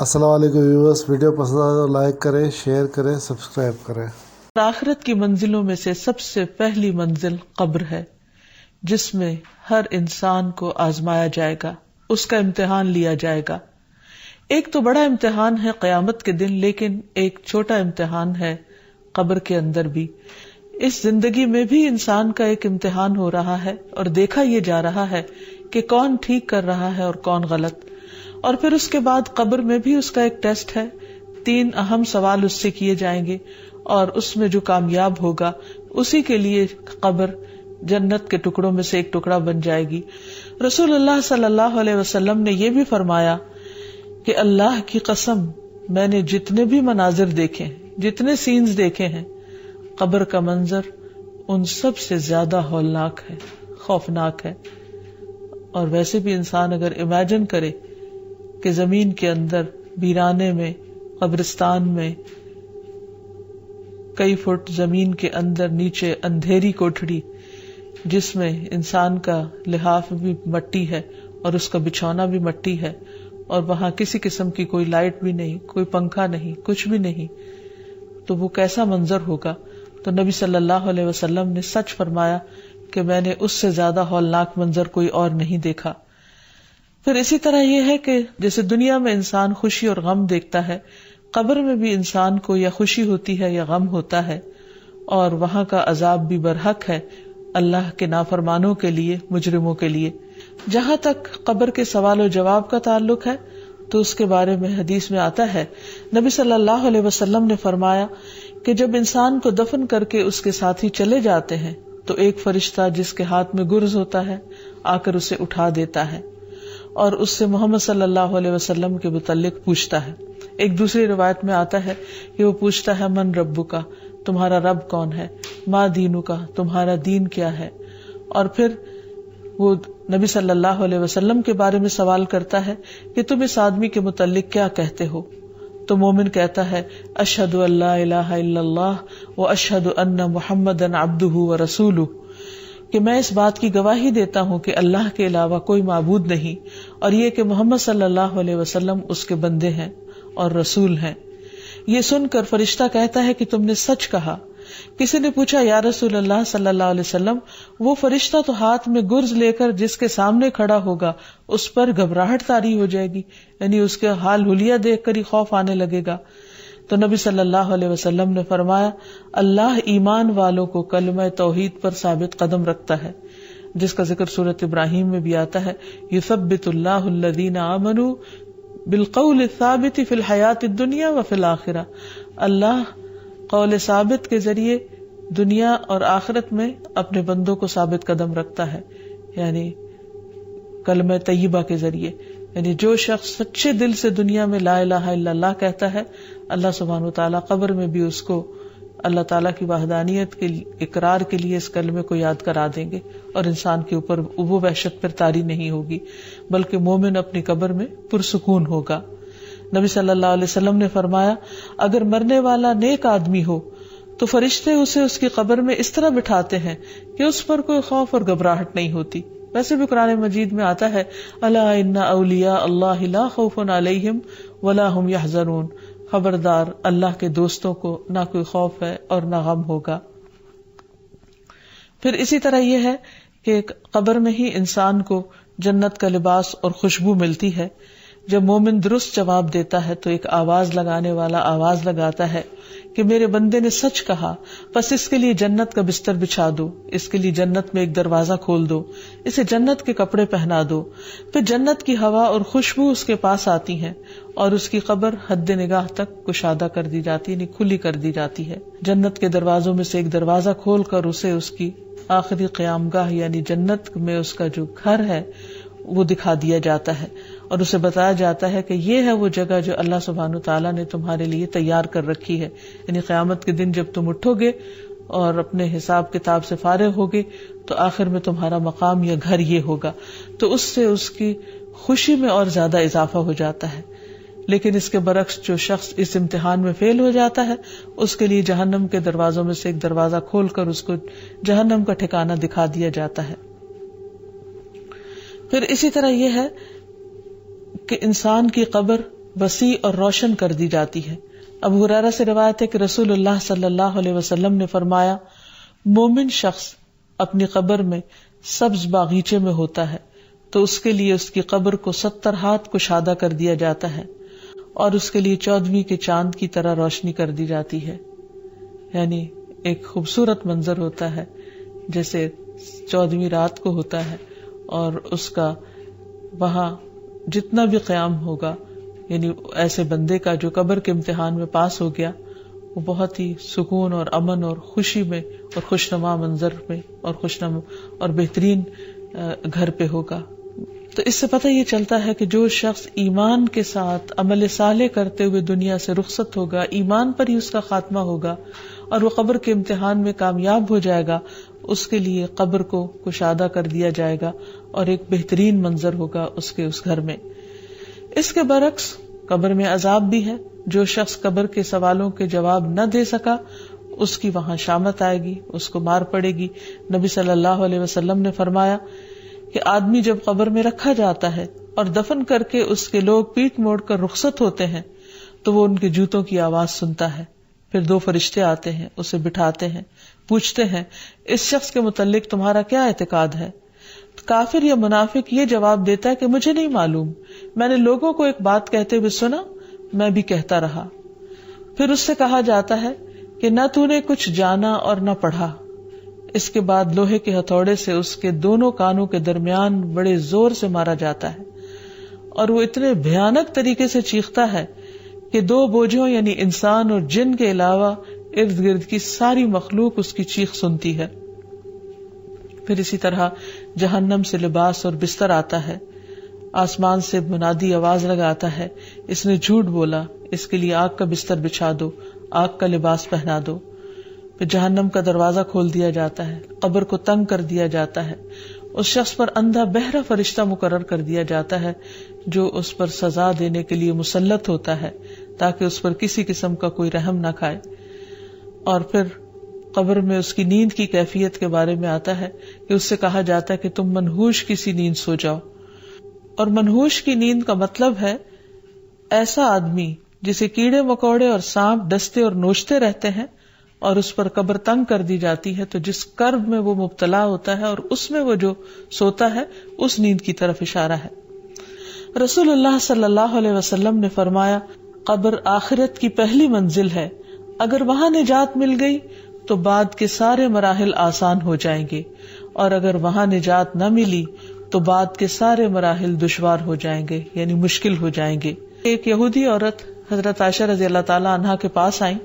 السلام علیکم viewers, video پسند آئے تو لائک کریں، شیئر کریں، سبسکرائب کریں۔ آخرت کی منزلوں میں سے سب سے پہلی منزل قبر ہے، جس میں ہر انسان کو آزمایا جائے گا، اس کا امتحان لیا جائے گا۔ ایک تو بڑا امتحان ہے قیامت کے دن، لیکن ایک چھوٹا امتحان ہے قبر کے اندر بھی۔ اس زندگی میں بھی انسان کا ایک امتحان ہو رہا ہے اور دیکھا یہ جا رہا ہے کہ کون ٹھیک کر رہا ہے اور کون غلط، اور پھر اس کے بعد قبر میں بھی اس کا ایک ٹیسٹ ہے۔ 3 اہم سوال اس سے کیے جائیں گے، اور اس میں جو کامیاب ہوگا اسی کے لیے قبر جنت کے ٹکڑوں میں سے ایک ٹکڑا بن جائے گی۔ رسول اللہ صلی اللہ علیہ وسلم نے یہ بھی فرمایا کہ اللہ کی قسم، میں نے جتنے بھی مناظر دیکھے، جتنے سینز دیکھے ہیں، قبر کا منظر ان سب سے زیادہ ہولناک ہے، خوفناک ہے۔ اور ویسے بھی انسان اگر امیجن کرے کہ زمین کے اندر ویرانے میں، قبرستان میں، کئی فٹ زمین کے اندر نیچے اندھیری کوٹھڑی، جس میں انسان کا لحاف بھی مٹی ہے اور اس کا بچھونا بھی مٹی ہے، اور وہاں کسی قسم کی کوئی لائٹ بھی نہیں، کوئی پنکھا نہیں، کچھ بھی نہیں، تو وہ کیسا منظر ہوگا۔ تو نبی صلی اللہ علیہ وسلم نے سچ فرمایا کہ میں نے اس سے زیادہ ہولناک منظر کوئی اور نہیں دیکھا۔ پھر اسی طرح یہ ہے کہ جیسے دنیا میں انسان خوشی اور غم دیکھتا ہے، قبر میں بھی انسان کو یا خوشی ہوتی ہے یا غم ہوتا ہے، اور وہاں کا عذاب بھی برحق ہے اللہ کے نافرمانوں کے لیے، مجرموں کے لیے۔ جہاں تک قبر کے سوال و جواب کا تعلق ہے تو اس کے بارے میں حدیث میں آتا ہے، نبی صلی اللہ علیہ وسلم نے فرمایا کہ جب انسان کو دفن کر کے اس کے ساتھی چلے جاتے ہیں تو ایک فرشتہ جس کے ہاتھ میں گرز ہوتا ہے آ کر اسے اٹھا دیتا ہے اور اس سے محمد صلی اللہ علیہ وسلم کے متعلق پوچھتا ہے۔ ایک دوسری روایت میں آتا ہے کہ وہ پوچھتا ہے، من ربک کا، تمہارا رب کون ہے، ما دینک کا، تمہارا دین کیا ہے، اور پھر وہ نبی صلی اللہ علیہ وسلم کے بارے میں سوال کرتا ہے کہ تم اس آدمی کے متعلق کیا کہتے ہو؟ تو مومن کہتا ہے، اشہد ان لا الہ الا اللہ و اشہد ان محمدًا عبدہ و رسولہ، کہ میں اس بات کی گواہی دیتا ہوں کہ اللہ کے علاوہ کوئی معبود نہیں، اور یہ کہ محمد صلی اللہ علیہ وسلم اس کے بندے ہیں اور رسول ہیں۔ یہ سن کر فرشتہ کہتا ہے کہ تم نے سچ کہا۔ کسی نے پوچھا، یا رسول اللہ صلی اللہ علیہ وسلم، وہ فرشتہ تو ہاتھ میں گرز لے کر جس کے سامنے کھڑا ہوگا اس پر گھبراہٹ طاری ہو جائے گی، یعنی اس کے حال حلیہ دیکھ کر ہی خوف آنے لگے گا۔ تو نبی صلی اللہ علیہ وسلم نے فرمایا، اللہ ایمان والوں کو کلمہ توحید پر ثابت قدم رکھتا ہے، جس کا ذکر سورۃ ابراہیم میں بھی آتا ہے، یثبت اللہ الذین آمنوا بالقول الثابت فی الحیات الدنیا وفی الآخرہ، اللہ قول ثابت کے ذریعے دنیا اور آخرت میں اپنے بندوں کو ثابت قدم رکھتا ہے، یعنی کلمہ طیبہ کے ذریعے۔ یعنی جو شخص سچے دل سے دنیا میں لا الہ الا اللہ کہتا ہے، اللہ سبحانہ وتعالیٰ قبر میں بھی اس کو اللہ تعالیٰ کی وحدانیت کے اقرار کے لیے اس کلمے کو یاد کرا دیں گے، اور انسان کے اوپر وہ وحشت پھر طاری نہیں ہوگی، بلکہ مومن اپنی قبر میں پرسکون ہوگا۔ نبی صلی اللہ علیہ وسلم نے فرمایا، اگر مرنے والا نیک آدمی ہو تو فرشتے اسے اس کی قبر میں اس طرح بٹھاتے ہیں کہ اس پر کوئی خوف اور گھبراہٹ نہیں ہوتی۔ ویسے بھی قرآن مجید میں آتا ہے، الا ان اولیاء اللہ لا خوف علیہم ولا هم یحزنون، خبردار، اللہ کے دوستوں کو نہ کوئی خوف ہے اور نہ غم ہوگا۔ پھر اسی طرح یہ ہے کہ قبر میں ہی انسان کو جنت کا لباس اور خوشبو ملتی ہے۔ جب مومن درست جواب دیتا ہے تو ایک آواز لگانے والا آواز لگاتا ہے کہ میرے بندے نے سچ کہا، بس اس کے لیے جنت کا بستر بچھا دو، اس کے لیے جنت میں ایک دروازہ کھول دو، اسے جنت کے کپڑے پہنا دو۔ پھر جنت کی ہوا اور خوشبو اس کے پاس آتی ہیں اور اس کی قبر حد نگاہ تک کشادہ کر دی جاتی، یعنی کھلی کر دی جاتی ہے۔ جنت کے دروازوں میں سے ایک دروازہ کھول کر اسے اس کی آخری قیام گاہ، یعنی جنت میں اس کا جو گھر ہے وہ دکھا دیا جاتا ہے، اور اسے بتایا جاتا ہے کہ یہ ہے وہ جگہ جو اللہ سبحانہ تعالیٰ نے تمہارے لیے تیار کر رکھی ہے۔ یعنی قیامت کے دن جب تم اٹھو گے اور اپنے حساب کتاب سے فارغ ہوگے تو آخر میں تمہارا مقام یا گھر یہ ہوگا، تو اس سے اس کی خوشی میں اور زیادہ اضافہ ہو جاتا ہے۔ لیکن اس کے برعکس جو شخص اس امتحان میں فیل ہو جاتا ہے، اس کے لیے جہنم کے دروازوں میں سے ایک دروازہ کھول کر اس کو جہنم کا ٹھکانہ دکھا دیا جاتا ہے۔ پھر اسی طرح یہ ہے کہ انسان کی قبر وسیع اور روشن کر دی جاتی ہے. ابو ہریرہ سے روایت ہے کہ رسول اللہ صلی اللہ علیہ وسلم نے فرمایا، مومن شخص اپنی قبر میں سبز باغیچے میں ہوتا ہے تو اس کے لیے اس کی قبر کو 70 ہاتھ کشادہ کر دیا جاتا ہے اور اس کے لیے 14ویں کے چاند کی طرح روشنی کر دی جاتی ہے. یعنی ایک خوبصورت منظر ہوتا ہے جیسے 14ویں رات کو ہوتا ہے، اور اس کا وہاں جتنا بھی قیام ہوگا، یعنی ایسے بندے کا جو قبر کے امتحان میں پاس ہو گیا، وہ بہت ہی سکون اور امن اور خوشی میں اور خوشنما منظر میں اور خوشنما اور بہترین گھر پہ ہوگا. تو اس سے پتہ یہ چلتا ہے کہ جو شخص ایمان کے ساتھ عمل صالح کرتے ہوئے دنیا سے رخصت ہوگا، ایمان پر ہی اس کا خاتمہ ہوگا اور وہ قبر کے امتحان میں کامیاب ہو جائے گا، اس کے لیے قبر کو کشادہ کر دیا جائے گا اور ایک بہترین منظر ہوگا اس گھر میں. اس کے برعکس قبر میں عذاب بھی ہے. جو شخص قبر کے سوالوں کے جواب نہ دے سکا، اس کی وہاں شامت آئے گی، اس کو مار پڑے گی. نبی صلی اللہ علیہ وسلم نے فرمایا کہ آدمی جب قبر میں رکھا جاتا ہے اور دفن کر کے اس کے لوگ پیٹ موڑ کر رخصت ہوتے ہیں تو وہ ان کے جوتوں کی آواز سنتا ہے. پھر 2 فرشتے آتے ہیں، اسے بٹھاتے ہیں، پوچھتے ہیں اس شخص کے متعلق تمہارا کیا اعتقاد ہے؟ کافر یا منافق یہ جواب دیتا ہے کہ مجھے نہیں معلوم، میں نے لوگوں کو ایک بات کہتے ہوئے سنا، میں بھی کہتا رہا. پھر اس سے کہا جاتا ہے کہ نہ تو نے کچھ جانا اور نہ پڑھا. اس کے بعد لوہے کے ہتھوڑے سے اس کے دونوں کانوں کے درمیان بڑے زور سے مارا جاتا ہے اور وہ اتنے بھیانک طریقے سے چیختا ہے کہ 2 بوجھوں یعنی انسان اور جن کے علاوہ ارد گرد کی ساری مخلوق اس کی چیخ سنتی ہے. پھر اسی طرح جہنم سے لباس اور بستر آتا ہے. آسمان سے منادی آواز لگاتا ہے، اس نے جھوٹ بولا، اس کے لیے آگ کا بستر بچھا دو، آگ کا لباس پہنا دو. پھر جہنم کا دروازہ کھول دیا جاتا ہے، قبر کو تنگ کر دیا جاتا ہے. اس شخص پر اندھا بہرا فرشتہ مقرر کر دیا جاتا ہے جو اس پر سزا دینے کے لیے مسلط ہوتا ہے تاکہ اس پر کسی قسم کا کوئی رحم نہ کھائے. اور پھر قبر میں اس کی نیند کی کیفیت کے بارے میں آتا ہے کہ اس سے کہا جاتا ہے کہ تم منحوش کسی نیند سو جاؤ. اور منحوش کی نیند کا مطلب ہے ایسا آدمی جسے کیڑے مکوڑے اور سانپ ڈستے اور نوچتے رہتے ہیں اور اس پر قبر تنگ کر دی جاتی ہے، تو جس کرب میں وہ مبتلا ہوتا ہے اور اس میں وہ جو سوتا ہے اس نیند کی طرف اشارہ ہے. رسول اللہ صلی اللہ علیہ وسلم نے فرمایا، قبر آخرت کی پہلی منزل ہے، اگر وہاں نجات مل گئی تو بعد کے سارے مراحل آسان ہو جائیں گے، اور اگر وہاں نجات نہ ملی تو بعد کے سارے مراحل دشوار ہو جائیں گے، یعنی مشکل ہو جائیں گے. ایک یہودی عورت حضرت عائشہ رضی اللہ تعالی عنہا کے پاس آئی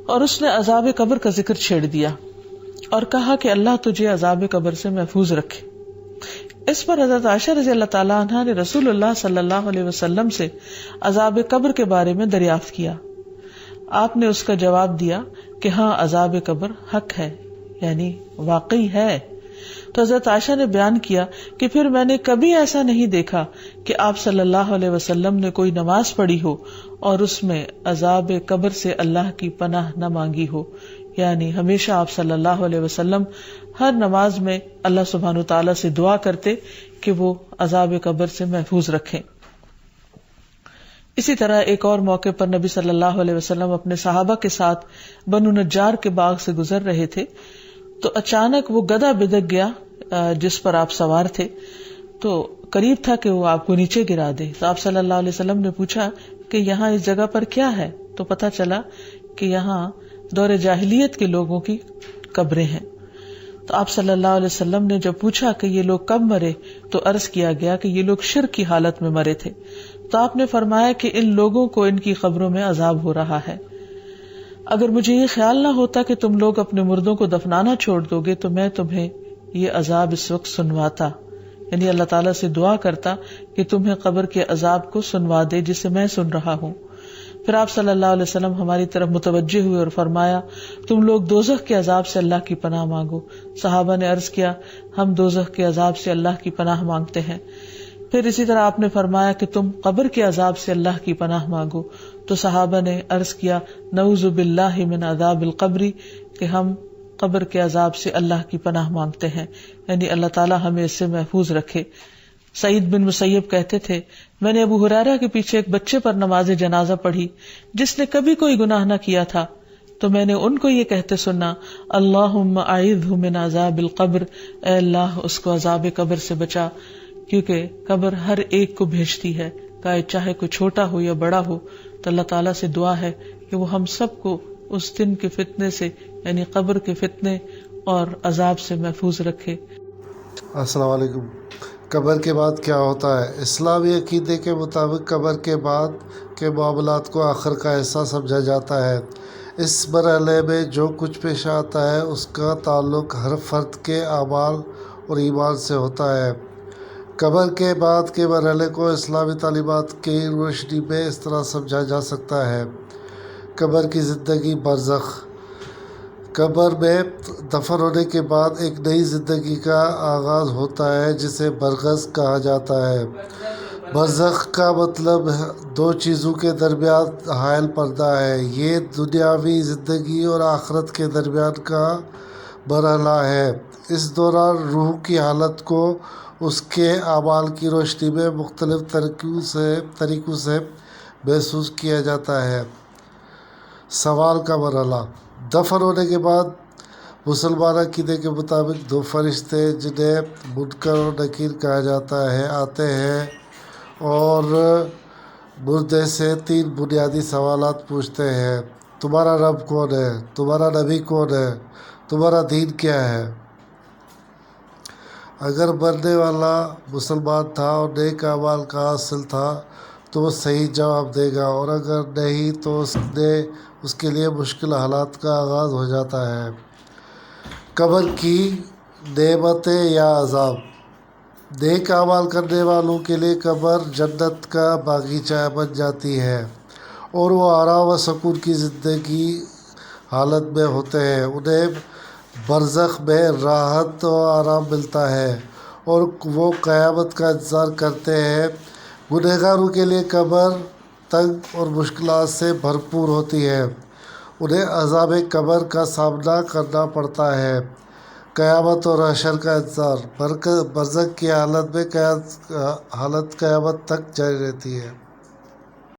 اور اس نے عذاب قبر کا ذکر چھیڑ دیا اور کہا کہ اللہ تجھے عذاب قبر سے محفوظ رکھے. اس پر حضرت عائشہ رضی اللہ تعالی عنہا نے رسول اللہ صلی اللہ علیہ وسلم سے عذاب قبر کے بارے میں دریافت کیا. آپ نے اس کا جواب دیا کہ ہاں، عذاب قبر حق ہے، یعنی واقعی ہے. تو حضرت عائشہ نے بیان کیا کہ پھر میں نے کبھی ایسا نہیں دیکھا کہ آپ صلی اللہ علیہ وسلم نے کوئی نماز پڑھی ہو اور اس میں عذاب قبر سے اللہ کی پناہ نہ مانگی ہو. یعنی ہمیشہ آپ صلی اللہ علیہ وسلم ہر نماز میں اللہ سبحانہ تعالیٰ سے دعا کرتے کہ وہ عذاب قبر سے محفوظ رکھیں. اسی طرح ایک اور موقع پر نبی صلی اللہ علیہ وسلم اپنے صحابہ کے ساتھ بنو نجار کے باغ سے گزر رہے تھے تو اچانک وہ گدھا بدک گیا جس پر آپ سوار تھے، تو قریب تھا کہ وہ آپ کو نیچے گرا دے. تو آپ صلی اللہ علیہ وسلم نے پوچھا کہ یہاں اس جگہ پر کیا ہے؟ تو پتہ چلا کہ یہاں دور جاہلیت کے لوگوں کی قبریں ہیں. تو آپ صلی اللہ علیہ وسلم نے جب پوچھا کہ یہ لوگ کب مرے تو عرض کیا گیا کہ یہ لوگ شرک کی حالت میں مرے تھے. تو آپ نے فرمایا کہ ان لوگوں کو ان کی قبروں میں عذاب ہو رہا ہے. اگر مجھے یہ خیال نہ ہوتا کہ تم لوگ اپنے مردوں کو دفنانا چھوڑ دو گے تو میں تمہیں یہ عذاب اس وقت سنواتا، یعنی اللہ تعالیٰ سے دعا کرتا کہ تمہیں قبر کے عذاب کو سنوا دے جسے میں سن رہا ہوں. پھر آپ صلی اللہ علیہ وسلم ہماری طرف متوجہ ہوئے اور فرمایا، تم لوگ دوزخ کے عذاب سے اللہ کی پناہ مانگو. صحابہ نے عرض کیا، ہم دوزخ کے عذاب سے اللہ کی پناہ مانگتے ہیں. پھر اسی طرح آپ نے فرمایا کہ تم قبر کے عذاب سے اللہ کی پناہ مانگو. تو صحابہ نے عرض کیا، نعوذ باللہ من عذاب القبر، کہ ہم قبر کے عذاب سے اللہ کی پناہ مانگتے ہیں، یعنی اللہ تعالیٰ ہمیں اس سے محفوظ رکھے. سعید بن مسیب کہتے تھے میں نے ابو ہریرہ کے پیچھے ایک بچے پر نماز جنازہ پڑھی جس نے کبھی کوئی گناہ نہ کیا تھا، تو میں نے ان کو یہ کہتے سنا، اللہم اعیذہ من عذاب القبر، اے اللہ اس کو عذاب قبر سے بچا، کیونکہ قبر ہر ایک کو بھیجتی ہے، چاہے کوئی چھوٹا ہو یا بڑا ہو۔ تو اللہ تعالیٰ سے دعا ہے کہ وہ ہم سب کو اس دن کے فتنے سے، یعنی قبر کے فتنے اور عذاب سے محفوظ رکھے۔ السلام علیکم۔ قبر کے بعد کیا ہوتا ہے؟ اسلامی عقیدے کے مطابق قبر کے بعد کے معاملات کو آخر کا حصہ سمجھا جاتا ہے۔ اس مرحلے میں جو کچھ پیش آتا ہے اس کا تعلق ہر فرد کے اعمال اور ایمان سے ہوتا ہے۔ قبر کے بعد کے مرحلے کو اسلامی تعلیمات کی روشنی میں اس طرح سمجھا جا سکتا ہے۔ قبر کی زندگی برزخ۔ قبر میں دفن ہونے کے بعد ایک نئی زندگی کا آغاز ہوتا ہے جسے برزخ کہا جاتا ہے۔ برزخ کا مطلب دو چیزوں کے درمیان حائل پردہ ہے۔ یہ دنیاوی زندگی اور آخرت کے درمیان کا مرحلہ ہے۔ اس دوران روح کی حالت کو اس کے اعمال کی روشنی میں مختلف طریقوں سے محسوس کیا جاتا ہے۔ سوال کا مرحلہ۔ دفن ہونے کے بعد مسلمان عقیدے کے مطابق دو فرشتے جنہیں منکر اور نکیر کہا جاتا ہے آتے ہیں اور مردے سے تین بنیادی سوالات پوچھتے ہیں: تمہارا رب کون ہے؟ تمہارا نبی کون ہے؟ تمہارا دین کیا ہے؟ اگر مرنے والا مسلمان تھا اور نیک اعمال کا حاصل تھا تو وہ صحیح جواب دے گا، اور اگر نہیں تو اس کے لیے مشکل حالات کا آغاز ہو جاتا ہے۔ قبر کی نعمتیں یا عذاب۔ نیک اعمال کرنے والوں کے لیے قبر جنت کا باغیچہ بن جاتی ہے اور وہ آرام و سکون کی زندگی حالت میں ہوتے ہیں۔ انہیں برزخ میں راحت و آرام ملتا ہے اور وہ قیامت کا انتظار کرتے ہیں۔ گنہگاروں کے لیے قبر تنگ اور مشکلات سے بھرپور ہوتی ہے، انہیں عذاب قبر کا سامنا کرنا پڑتا ہے۔ قیامت اور حشر کا انتظار۔ برزخ کی حالت قیامت تک جاری رہتی ہے۔